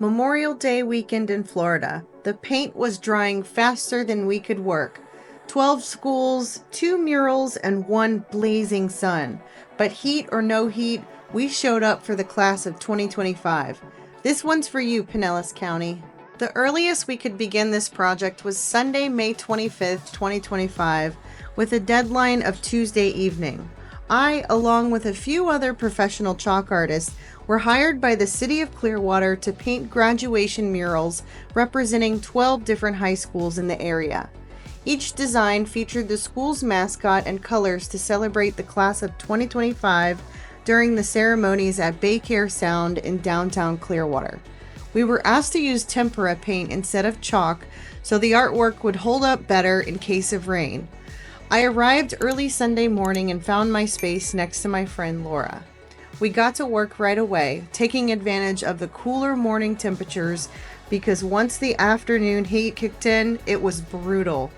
Memorial Day weekend in Florida. The paint was drying faster than we could work. 12 schools, 2 murals, and 1 blazing sun. But heat or no heat, we showed up for the class of 2025. This one's for you, Pinellas County. The earliest we could begin this project was Sunday, May 25th, 2025, with a deadline of Tuesday evening. I, along with a few other professional chalk artists, were hired by the City of Clearwater to paint graduation murals representing 12 different high schools in the area. Each design featured the school's mascot and colors to celebrate the class of 2025 during the ceremonies at Baycare Sound in downtown Clearwater. We were asked to use tempera paint instead of chalk so the artwork would hold up better in case of rain. I arrived early Sunday morning and found my space next to my friend Laura. We got to work right away, taking advantage of the cooler morning temperatures because once the afternoon heat kicked in, it was brutal.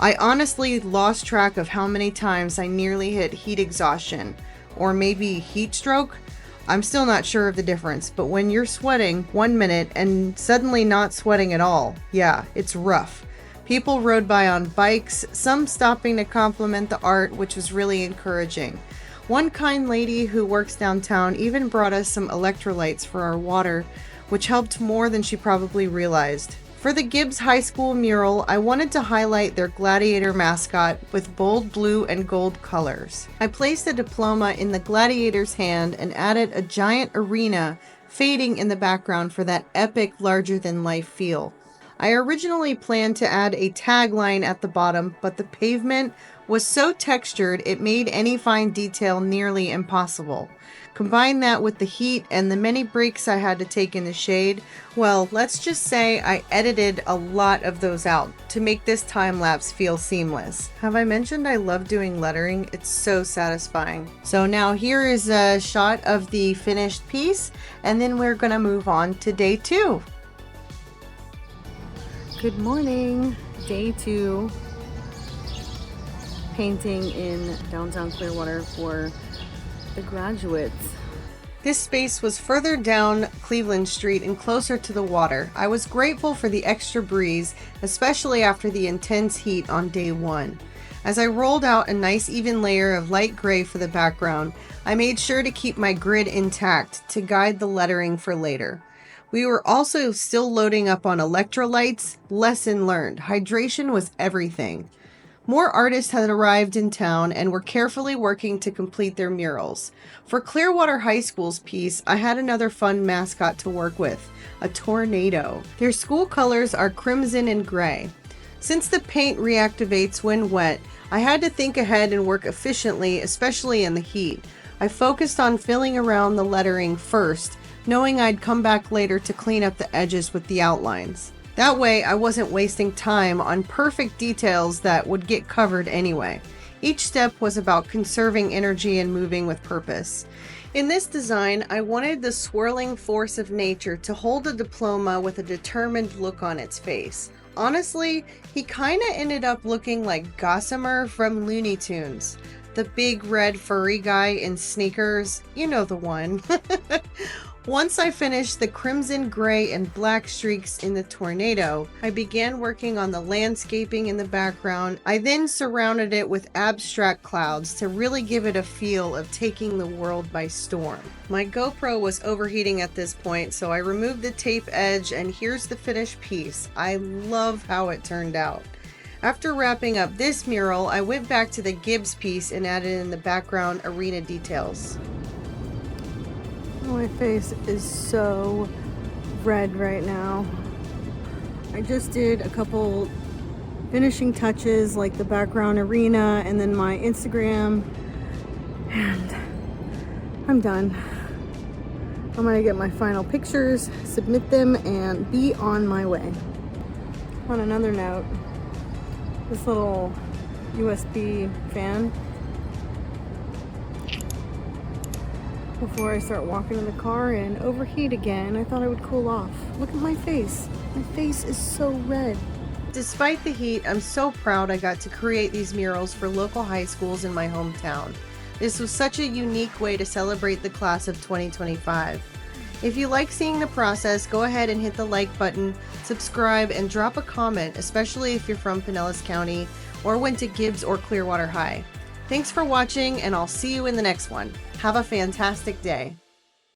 I honestly lost track of how many times I nearly hit heat exhaustion, or maybe heat stroke. I'm still not sure of the difference, but when you're sweating 1 minute and suddenly not sweating at all, yeah, it's rough. People rode by on bikes, some stopping to compliment the art, which was really encouraging. One kind lady who works downtown even brought us some electrolytes for our water, which helped more than she probably realized. For the Gibbs High School mural, I wanted to highlight their gladiator mascot with bold blue and gold colors. I placed a diploma in the gladiator's hand and added a giant arena fading in the background for that epic larger-than-life feel. I originally planned to add a tagline at the bottom, but the pavement was so textured it made any fine detail nearly impossible. Combine that with the heat and the many breaks I had to take in the shade, well, let's just say I edited a lot of those out to make this time-lapse feel seamless. Have I mentioned I love doing lettering? It's so satisfying. So now here is a shot of the finished piece, and then we're gonna move on to day 2. Good morning, day 2. Painting in downtown Clearwater for the graduates. This space was further down Cleveland Street and closer to the water. I was grateful for the extra breeze, especially after the intense heat on day 1. As I rolled out a nice even layer of light gray for the background, I made sure to keep my grid intact to guide the lettering for later. We were also still loading up on electrolytes. Lesson learned. Hydration was everything. More artists had arrived in town and were carefully working to complete their murals. For Clearwater High School's piece, I had another fun mascot to work with, a tornado. Their school colors are crimson and gray. Since the paint reactivates when wet, I had to think ahead and work efficiently, especially in the heat. I focused on filling around the lettering first, knowing I'd come back later to clean up the edges with the outlines. That way, I wasn't wasting time on perfect details that would get covered anyway. Each step was about conserving energy and moving with purpose. In this design, I wanted the swirling force of nature to hold a diploma with a determined look on its face. Honestly, he kinda ended up looking like Gossamer from Looney Tunes. The big red furry guy in sneakers, you know the one. Once I finished the crimson, gray, and black streaks in the tornado, I began working on the landscaping in the background. I then surrounded it with abstract clouds to really give it a feel of taking the world by storm. My GoPro was overheating at this point, so I removed the tape edge, and here's the finished piece. I love how it turned out. After wrapping up this mural, I went back to the Gibbs piece and added in the background arena details. My face is so red right now. I just did a couple finishing touches like the background arena and then my Instagram, and I'm done. I'm gonna get my final pictures, submit them, and be on my way. On another note, this little USB fan, before I start walking in the car and overheat again, I thought I would cool off. Look at my face. My face is so red. Despite the heat, I'm so proud I got to create these murals for local high schools in my hometown. This was such a unique way to celebrate the class of 2025. If you like seeing the process, go ahead and hit the like button, subscribe, and drop a comment, especially if you're from Pinellas County or went to Gibbs or Clearwater High. Thanks for watching, and I'll see you in the next one. Have a fantastic day.